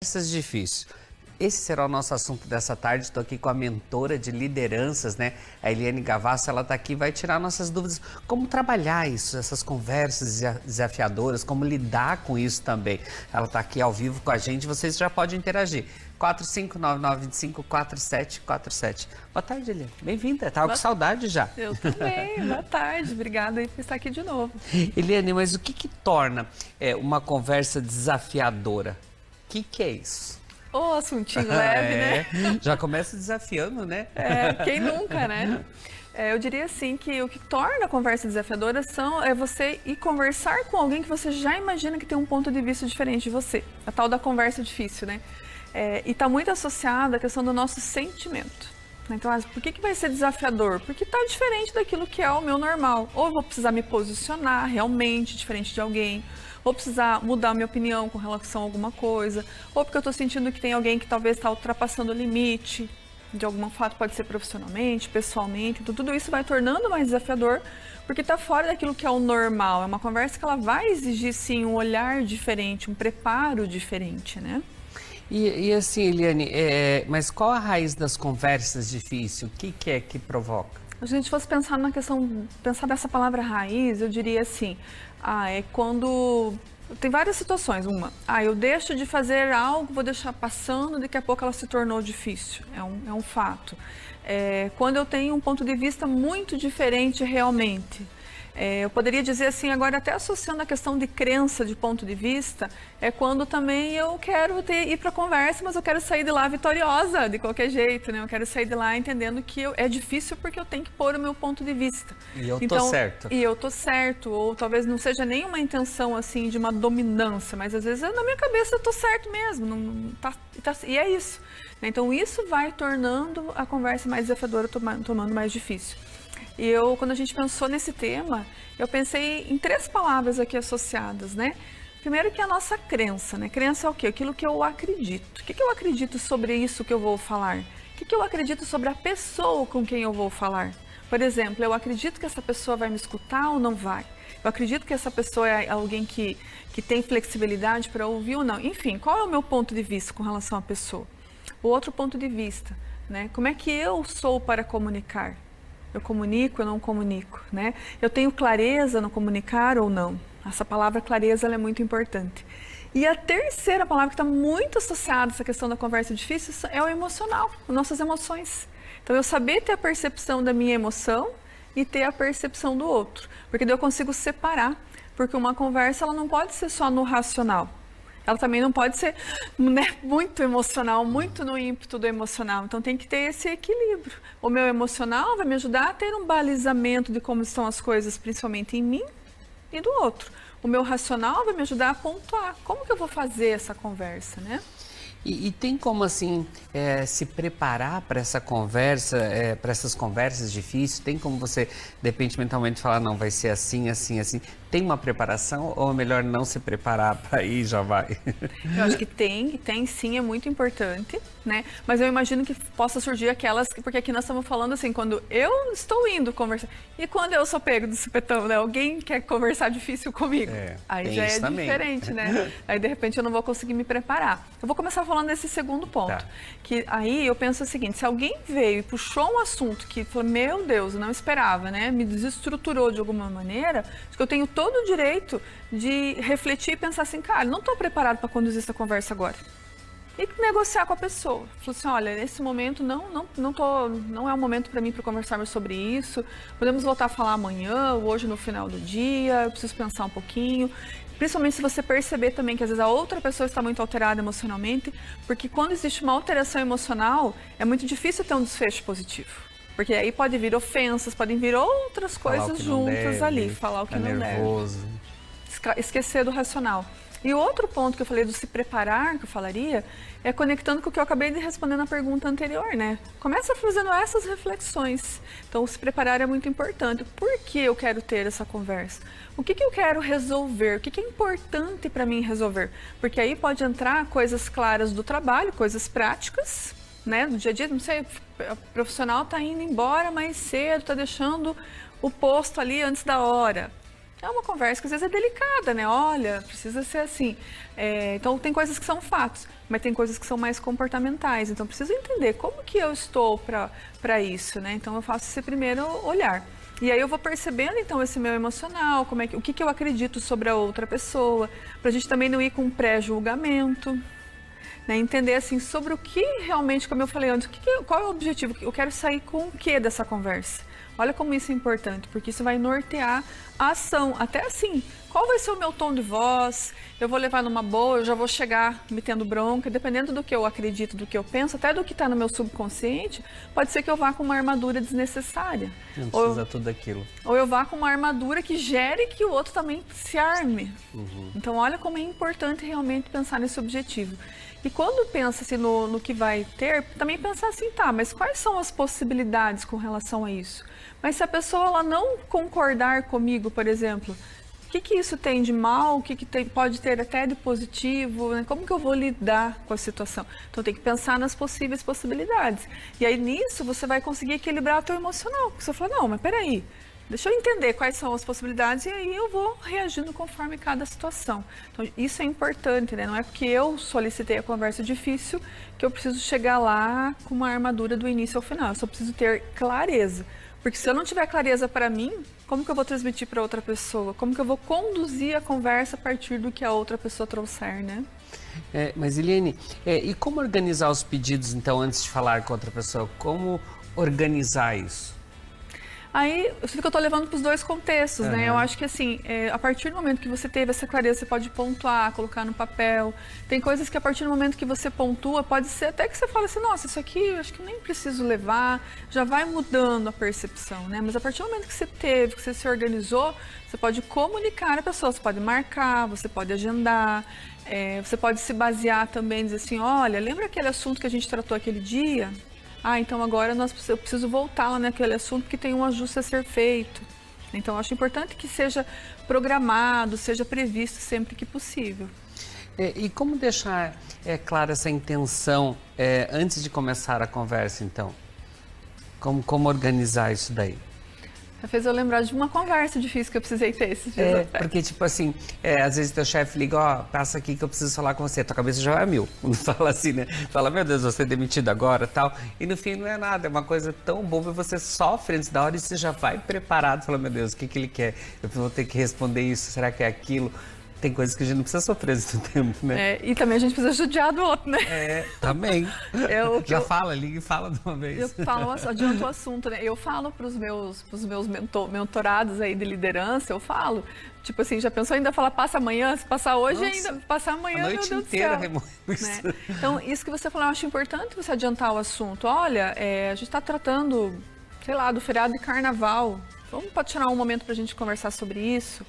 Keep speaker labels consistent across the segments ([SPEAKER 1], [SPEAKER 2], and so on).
[SPEAKER 1] conversas difíceis. Esse será o nosso assunto dessa tarde. Estou aqui com a mentora de lideranças, né? A Eliane Gavassi, ela está aqui e vai tirar nossas dúvidas. Como trabalhar isso, essas conversas desafiadoras, como lidar com isso também. Ela está aqui ao vivo com a gente, vocês já podem interagir. 4599254747. Boa tarde, Eliane. Bem-vinda. Estava com saudade já.
[SPEAKER 2] Eu também. Boa tarde. Obrigada aí por estar aqui de novo.
[SPEAKER 1] Eliane, mas o que torna uma conversa desafiadora? O que é isso?
[SPEAKER 2] Ô, assuntinho leve, né?
[SPEAKER 1] Já começa desafiando, né?
[SPEAKER 2] Quem nunca, né? Eu diria assim que o que torna a conversa desafiadora é você ir conversar com alguém que você já imagina que tem um ponto de vista diferente de você. A tal da conversa difícil, né? E está muito associada à questão do nosso sentimento. Então, por que vai ser desafiador? Porque está diferente daquilo que é o meu normal. Ou eu vou precisar me posicionar realmente diferente de alguém, ou precisar mudar a minha opinião com relação a alguma coisa, ou porque eu estou sentindo que tem alguém que talvez está ultrapassando o limite de algum fato, pode ser profissionalmente, pessoalmente. Então, tudo isso vai tornando mais desafiador, porque está fora daquilo que é o normal. É uma conversa que ela vai exigir, sim, um olhar diferente, um preparo diferente, né?
[SPEAKER 1] E assim, Eliane, mas qual a raiz das conversas difíceis? O que é que provoca?
[SPEAKER 2] Se a gente fosse pensar na questão, pensar dessa palavra raiz, eu diria assim, é quando... Tem várias situações. Uma, eu deixo de fazer algo, vou deixar passando, daqui a pouco ela se tornou difícil. É um fato. Quando eu tenho um ponto de vista muito diferente realmente. Eu poderia dizer assim, agora até associando a questão de crença, de ponto de vista, é quando também eu quero ir para a conversa, mas eu quero sair de lá vitoriosa, de qualquer jeito, né? Eu quero sair de lá entendendo que é difícil porque eu tenho que pôr o meu ponto de vista.
[SPEAKER 1] E eu tô certo.
[SPEAKER 2] E eu tô certo, ou talvez não seja nenhuma intenção assim de uma dominância, mas às vezes na minha cabeça eu tô certo mesmo, e é isso. Então isso vai tornando a conversa mais desafiadora, tomando mais difícil. E quando a gente pensou nesse tema, eu pensei em 3 palavras aqui associadas, né? Primeiro que é a nossa crença, né? Crença é o quê? Aquilo que eu acredito. O que eu acredito sobre isso que eu vou falar? O que eu acredito sobre a pessoa com quem eu vou falar? Por exemplo, eu acredito que essa pessoa vai me escutar ou não vai? Eu acredito que essa pessoa é alguém que tem flexibilidade para ouvir ou não? Enfim, qual é o meu ponto de vista com relação à pessoa? O outro ponto de vista, né? Como é que eu sou para comunicar? Eu comunico, eu não comunico, né? Eu tenho clareza no comunicar ou não? Essa palavra clareza ela é muito importante. E a terceira palavra que está muito associada a essa questão da conversa difícil é o emocional, nossas emoções. Então, eu saber ter a percepção da minha emoção e ter a percepção do outro. Porque daí eu consigo separar, porque uma conversa ela não pode ser só no racional. Ela também não pode ser, né, muito emocional, muito no ímpeto do emocional. Então tem que ter esse equilíbrio. O meu emocional vai me ajudar a ter um balizamento de como estão as coisas, principalmente em mim e do outro. O meu racional vai me ajudar a pontuar como que eu vou fazer essa conversa, né?
[SPEAKER 1] E tem como, assim, se preparar para essa conversa, para essas conversas difíceis? Tem como você, de repente, mentalmente falar, não, vai ser assim, assim, assim? Tem uma preparação ou é melhor não se preparar para ir e já vai?
[SPEAKER 2] Eu acho que tem sim, é muito importante, né? Mas eu imagino que possa surgir aquelas, porque aqui nós estamos falando assim, quando eu estou indo conversar, e quando eu sou pego do supetão, né? Alguém quer conversar difícil comigo, aí já é diferente, né? Aí de repente eu não vou conseguir me preparar. Eu vou começar falando desse segundo ponto, que aí eu penso o seguinte, se alguém veio e puxou um assunto que falou, meu Deus, eu não esperava, né? Me desestruturou de alguma maneira, acho que eu tenho todo o direito de refletir e pensar assim, cara, não estou preparado para conduzir essa conversa agora. E negociar com a pessoa. Falar assim, olha, nesse momento não é o momento para mim para conversarmos sobre isso. Podemos voltar a falar amanhã, ou hoje no final do dia, eu preciso pensar um pouquinho. Principalmente se você perceber também que às vezes a outra pessoa está muito alterada emocionalmente, porque quando existe uma alteração emocional, é muito difícil ter um desfecho positivo. Porque aí pode vir ofensas, podem vir outras coisas juntas ali. Falar o que não
[SPEAKER 1] nervoso.
[SPEAKER 2] Deve. Esquecer do racional. E o outro ponto que eu falei do se preparar, que eu falaria, é conectando com o que eu acabei de responder na pergunta anterior, né? Começa fazendo essas reflexões. Então, o se preparar é muito importante. Por que eu quero ter essa conversa? O que eu quero resolver? O que é importante para mim resolver? Porque aí pode entrar coisas claras do trabalho, coisas práticas, né? Do dia a dia, não sei, o profissional está indo embora mais cedo, está deixando o posto ali antes da hora. É uma conversa que às vezes é delicada, né? Olha, precisa ser assim. Então, tem coisas que são fatos, mas tem coisas que são mais comportamentais. Então, preciso entender como que eu estou para isso, né? Então, eu faço esse primeiro olhar. E aí eu vou percebendo, então, esse meu emocional, o que eu acredito sobre a outra pessoa, para a gente também não ir com pré-julgamento, né? Entender, assim, sobre o que realmente, como eu falei antes, qual é o objetivo? Eu quero sair com o que dessa conversa? Olha como isso é importante, porque isso vai nortear a ação. Até assim, qual vai ser o meu tom de voz? Eu vou levar numa boa, eu já vou chegar metendo bronca, dependendo do que eu acredito, do que eu penso, até do que está no meu subconsciente, pode ser que eu vá com uma armadura desnecessária.
[SPEAKER 1] Não precisa tudo aquilo.
[SPEAKER 2] Ou eu vá com uma armadura que gere que o outro também se arme. Então, olha como é importante realmente pensar nesse objetivo. E quando pensa assim, no que vai ter, também pensar assim, tá, mas quais são as possibilidades com relação a isso? Mas se a pessoa ela não concordar comigo, por exemplo, o que isso tem de mal, o que pode ter até de positivo, né? Como que eu vou lidar com a situação? Então tem que pensar nas possíveis possibilidades. E aí nisso você vai conseguir equilibrar o teu emocional. Porque você fala, não, mas peraí, deixa eu entender quais são as possibilidades e aí eu vou reagindo conforme cada situação. Então, isso é importante, né? Não é porque eu solicitei a conversa difícil que eu preciso chegar lá com uma armadura do início ao final. Eu só preciso ter clareza. Porque se eu não tiver clareza para mim, como que eu vou transmitir para outra pessoa? Como que eu vou conduzir a conversa a partir do que a outra pessoa trouxer, né?
[SPEAKER 1] Mas, Eliane, e como organizar os pedidos, então, antes de falar com outra pessoa? Como organizar isso?
[SPEAKER 2] Aí, eu sei que eu estou levando para os dois contextos, né? Eu acho que, assim, a partir do momento que você teve essa clareza, você pode pontuar, colocar no papel. Tem coisas que, a partir do momento que você pontua, pode ser até que você fale assim, nossa, isso aqui eu acho que nem preciso levar. Já vai mudando a percepção, né? Mas a partir do momento que você teve, que você se organizou, você pode comunicar a pessoa, você pode marcar, você pode agendar. Você pode se basear também, dizer assim, olha, lembra aquele assunto que a gente tratou aquele dia? Então agora eu preciso voltar lá naquele assunto porque tem um ajuste a ser feito. Então eu acho importante que seja programado, seja previsto sempre que possível.
[SPEAKER 1] E como deixar clara essa intenção antes de começar a conversa, então? Como organizar isso daí?
[SPEAKER 2] Fez eu lembrar de uma conversa difícil que eu precisei ter esses dias.
[SPEAKER 1] Porque, tipo assim, às vezes teu chefe liga, ó, passa aqui que eu preciso falar com você. Tua cabeça já vai a mil. Fala assim, né? Fala, meu Deus, você é demitido agora, tal. E no fim não é nada, é uma coisa tão boba, você sofre antes da hora e você já vai preparado. Fala, meu Deus, o que ele quer? Eu vou ter que responder isso, será que é aquilo? Tem coisas que a gente não precisa sofrer nesse tempo, né?
[SPEAKER 2] E também a gente precisa judiar do outro, né?
[SPEAKER 1] Também. Liga e fala de uma vez.
[SPEAKER 2] Eu falo, adianto o assunto, né? Eu falo para os meus mentorados aí de liderança, eu falo, tipo assim, já pensou ainda falar passa amanhã? Se passar hoje, ainda passar amanhã,
[SPEAKER 1] a noite inteira,
[SPEAKER 2] né? Então, isso que você falou, eu acho importante você adiantar o assunto. Olha, a gente está tratando, sei lá, do feriado de carnaval. Pode tirar um momento para a gente conversar sobre isso?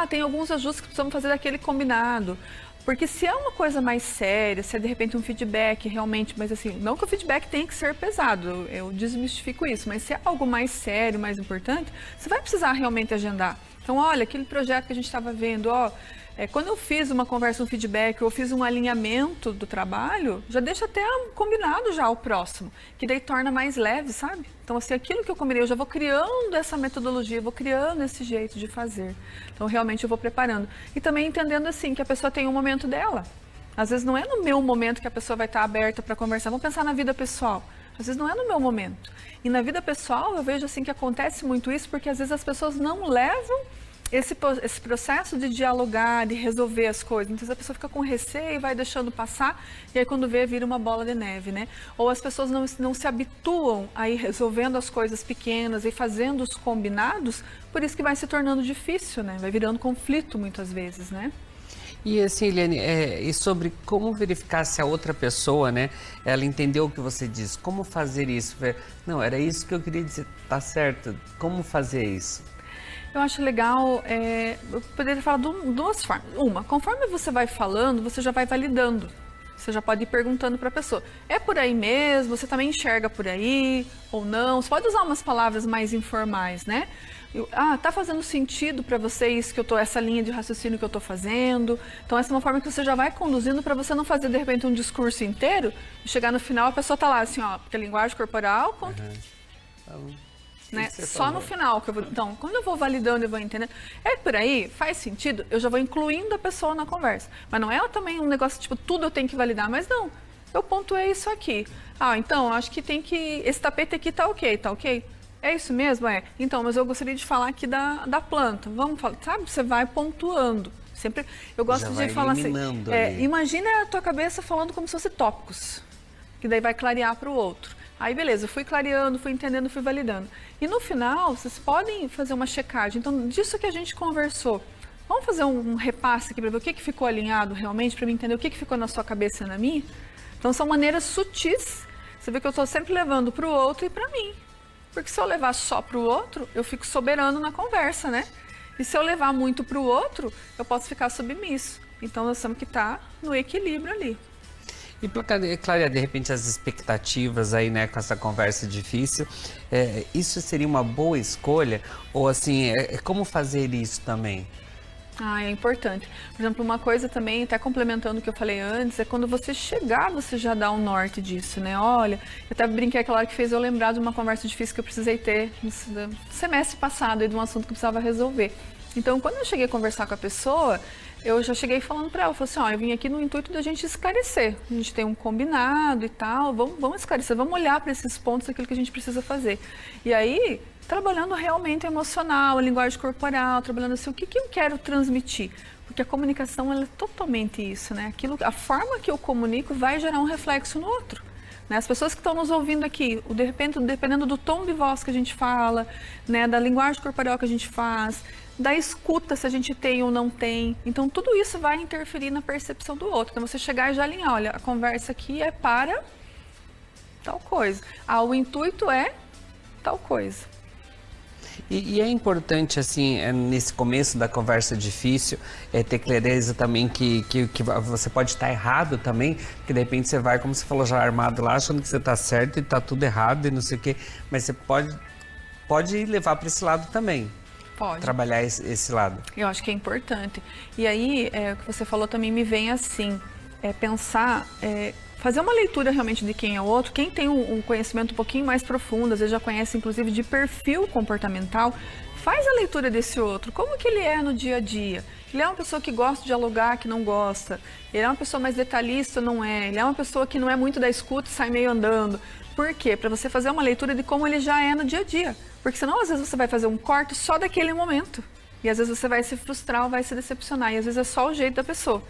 [SPEAKER 2] Tem alguns ajustes que precisamos fazer daquele combinado. Porque se é uma coisa mais séria, se é de repente um feedback realmente, mas assim, não que o feedback tenha que ser pesado, eu desmistifico isso, mas se é algo mais sério, mais importante, você vai precisar realmente agendar. Então, olha, aquele projeto que a gente estava vendo, quando eu fiz uma conversa, um feedback, ou fiz um alinhamento do trabalho, já deixa até combinado já o próximo, que daí torna mais leve, sabe? Então, assim, aquilo que eu combinei, eu já vou criando essa metodologia, vou criando esse jeito de fazer. Então, realmente, eu vou preparando. E também entendendo, assim, que a pessoa tem um momento dela. Às vezes, não é no meu momento que a pessoa vai estar aberta para conversar. Vamos pensar na vida pessoal. Às vezes, não é no meu momento. E na vida pessoal, eu vejo, assim, que acontece muito isso, porque às vezes as pessoas não levam esse processo de dialogar, de resolver as coisas. Então, a pessoa fica com receio, vai deixando passar, e aí quando vê, vira uma bola de neve, né? Ou as pessoas não se habituam a ir resolvendo as coisas pequenas e fazendo os combinados, por isso que vai se tornando difícil, né? Vai virando conflito muitas vezes, né?
[SPEAKER 1] E assim, Eliane, e sobre como verificar se a outra pessoa, né, ela entendeu o que você disse, como fazer isso? Não, era isso que eu queria dizer, tá certo, como fazer isso?
[SPEAKER 2] Eu acho legal, eu poderia falar de duas formas. Uma, conforme você vai falando, você já vai validando. Você já pode ir perguntando para a pessoa, é por aí mesmo? Você também enxerga por aí ou não? Você pode usar umas palavras mais informais, né? Tá fazendo sentido para você isso essa linha de raciocínio que eu tô fazendo? Então essa é uma forma que você já vai conduzindo para você não fazer de repente um discurso inteiro e chegar no final a pessoa tá lá assim, porque a linguagem corporal né? Só no final que eu vou... Então, quando eu vou validando e vou entendendo, é por aí, faz sentido, eu já vou incluindo a pessoa na conversa. Mas não é também um negócio, tipo, tudo eu tenho que validar, mas não. Eu pontuei isso aqui. Ah, então, acho que tem que... Esse tapete aqui tá ok, tá ok? É isso mesmo? É. Então, mas eu gostaria de falar aqui da planta. Vamos falar, sabe? Você vai pontuando. Sempre, eu gosto de falar assim, imagina a tua cabeça falando como se fosse tópicos, que daí vai clarear para o outro. Aí beleza, eu fui clareando, fui entendendo, fui validando. E no final, vocês podem fazer uma checagem. Então, disso que a gente conversou, vamos fazer um repasse aqui para ver o que ficou alinhado realmente, para eu entender o que ficou na sua cabeça e na minha. Então, são maneiras sutis. Você vê que eu estou sempre levando para o outro e para mim. Porque se eu levar só para o outro, eu fico soberano na conversa, né? E se eu levar muito para o outro, eu posso ficar submisso. Então, nós temos que estar no equilíbrio ali.
[SPEAKER 1] E para clarear, de repente, as expectativas aí, né, com essa conversa difícil, isso seria uma boa escolha? Ou, assim, como fazer isso também?
[SPEAKER 2] Ah, é importante. Por exemplo, uma coisa também, até complementando o que eu falei antes, é quando você chegar, você já dá um norte disso, né? Olha, eu até brinquei aquela hora que fez eu lembrar de uma conversa difícil que eu precisei ter no semestre passado, e de um assunto que eu precisava resolver. Então, quando eu cheguei a conversar com a pessoa, eu já cheguei falando para ela, falei assim, ó, eu vim aqui no intuito da gente esclarecer. A gente tem um combinado e tal, vamos esclarecer, vamos olhar para esses pontos, aquilo que a gente precisa fazer. E aí, trabalhando realmente emocional, a linguagem corporal, trabalhando assim, o que eu quero transmitir? Porque a comunicação, ela é totalmente isso, né? A forma que eu comunico vai gerar um reflexo no outro. Né? As pessoas que estão nos ouvindo aqui, de repente, dependendo do tom de voz que a gente fala, né, da linguagem corporal que a gente faz, da escuta, se a gente tem ou não tem. Então, tudo isso vai interferir na percepção do outro. Então, você chegar e já alinhar, olha, a conversa aqui é para tal coisa. Ah, o intuito é tal coisa.
[SPEAKER 1] E é importante, assim, nesse começo da conversa difícil, ter clareza também que você pode estar errado também, que de repente você vai, como você falou, já armado lá, achando que você está certo e está tudo errado e não sei o quê, mas você pode levar para esse lado também.
[SPEAKER 2] Pode.
[SPEAKER 1] Trabalhar esse lado.
[SPEAKER 2] Eu acho que é importante. E aí, o que você falou também me vem assim, pensar... fazer uma leitura realmente de quem é o outro, quem tem um conhecimento um pouquinho mais profundo, às vezes já conhece inclusive de perfil comportamental, faz a leitura desse outro, como que ele é no dia a dia. Ele é uma pessoa que gosta de dialogar, que não gosta, ele é uma pessoa mais detalhista, não é, ele é uma pessoa que não é muito da escuta e sai meio andando. Por quê? Para você fazer uma leitura de como ele já é no dia a dia, porque senão às vezes você vai fazer um corte só daquele momento, e às vezes você vai se frustrar ou vai se decepcionar, e às vezes é só o jeito da pessoa.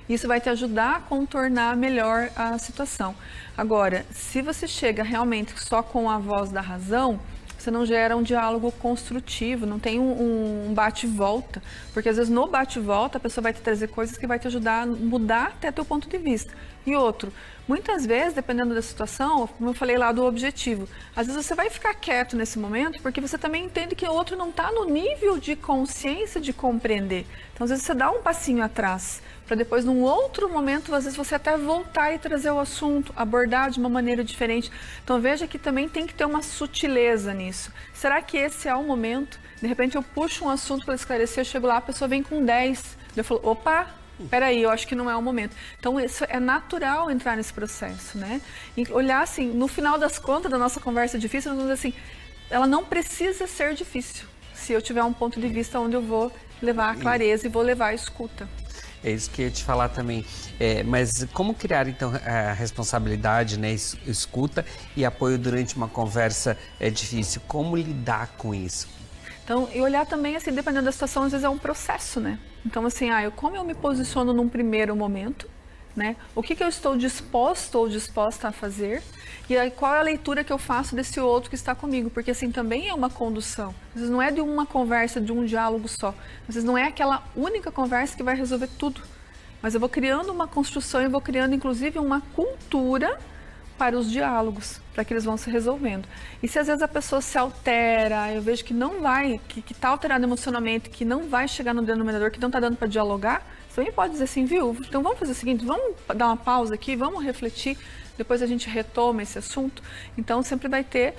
[SPEAKER 2] Isso vai te ajudar a contornar melhor a situação. Agora, se você chega realmente só com a voz da razão, você não gera um diálogo construtivo, não tem um bate-volta, porque às vezes no bate-volta a pessoa vai te trazer coisas que vai te ajudar a mudar até teu ponto de vista. E outro, muitas vezes, dependendo da situação, como eu falei lá do objetivo, às vezes você vai ficar quieto nesse momento porque você também entende que o outro não está no nível de consciência de compreender. Então, às vezes você dá um passinho atrás, para depois, num outro momento, às vezes você até voltar e trazer o assunto, abordar de uma maneira diferente. Então, veja que também tem que ter uma sutileza nisso. Será que esse é o momento? De repente, eu puxo um assunto para esclarecer, eu chego lá, a pessoa vem com 10. Eu falo, opa, peraí, eu acho que não é o momento. Então, isso é natural entrar nesse processo, né? E olhar assim, no final das contas da nossa conversa difícil, nós vamos dizer assim, ela não precisa ser difícil, se eu tiver um ponto de vista onde eu vou levar a clareza e vou levar a escuta.
[SPEAKER 1] É isso que eu ia te falar também. Mas como criar, então, a responsabilidade, né, escuta e apoio durante uma conversa difícil? Como lidar com isso?
[SPEAKER 2] Então, e olhar também, assim, dependendo da situação, às vezes é um processo, né? Então, assim, como eu me posiciono num primeiro momento, né? O que eu estou disposto ou disposta a fazer? E aí, qual é a leitura que eu faço desse outro que está comigo? Porque assim também é uma condução. Às vezes não é de uma conversa, de um diálogo só. Às vezes não é aquela única conversa que vai resolver tudo. Mas eu vou criando uma construção e vou criando inclusive uma cultura para os diálogos, para que eles vão se resolvendo. E se às vezes a pessoa se altera, eu vejo que não vai, que está alterado emocionalmente, que não vai chegar no denominador, que não está dando para dialogar, você também pode dizer assim, viu? Então vamos fazer o seguinte, vamos dar uma pausa aqui, vamos refletir, depois a gente retoma esse assunto. Então sempre vai ter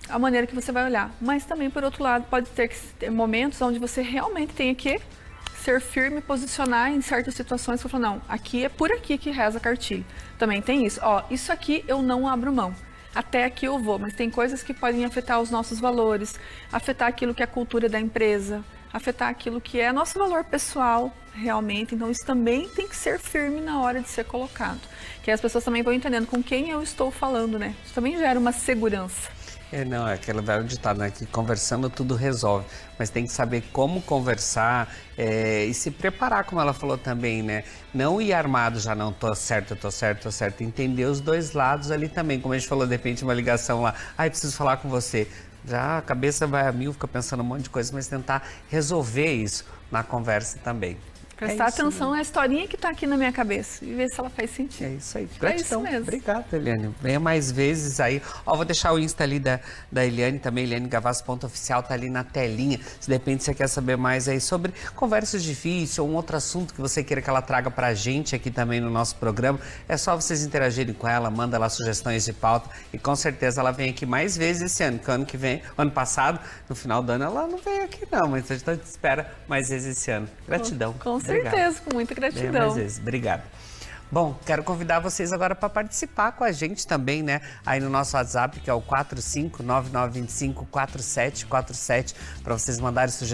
[SPEAKER 2] a maneira que você vai olhar. Mas também, por outro lado, pode ter momentos onde você realmente tenha que ser firme, posicionar em certas situações que eu falo, não, aqui é por aqui que reza a cartilha. Também tem isso. Ó, isso aqui eu não abro mão. até aqui eu vou, mas tem coisas que podem afetar os nossos valores, afetar aquilo que é a cultura da empresa, afetar aquilo que é nosso valor pessoal realmente. Então isso também tem que ser firme na hora de ser colocado, que as pessoas também vão entendendo com quem eu estou falando, né? Isso também gera uma segurança.
[SPEAKER 1] Não, é aquele velho ditado, né? Que conversando tudo resolve, mas tem que saber como conversar e se preparar, como ela falou também, né? Não ir armado já, não, tô certo, tô certo, tô certo. Entender os dois lados ali também, como a gente falou, de repente uma ligação lá, preciso falar com você. Já a cabeça vai a mil, fica pensando um monte de coisa, mas tentar resolver isso na conversa também.
[SPEAKER 2] Prestar atenção na historinha que está aqui na minha cabeça e ver se ela faz sentido.
[SPEAKER 1] É isso aí. Gratidão.
[SPEAKER 2] É isso mesmo.
[SPEAKER 1] Obrigado, Eliane. Venha mais vezes aí. Vou deixar o Insta ali da Eliane também, Eliane Gavassi.oficial, tá ali na telinha. Se de repente você quer saber mais aí sobre conversas difíceis ou um outro assunto que você queira que ela traga pra gente aqui também no nosso programa, é só vocês interagirem com ela, manda lá sugestões de pauta e com certeza ela vem aqui mais vezes esse ano, que ano que vem, ano passado, no final do ano, ela não veio aqui não, mas a gente espera mais vezes esse ano. Gratidão.
[SPEAKER 2] Com certeza, com muita gratidão.
[SPEAKER 1] Mais vezes. Obrigado. Bom, quero convidar vocês agora para participar com a gente também, né? Aí no nosso WhatsApp, que é o 4599254747, para vocês mandarem sugestões.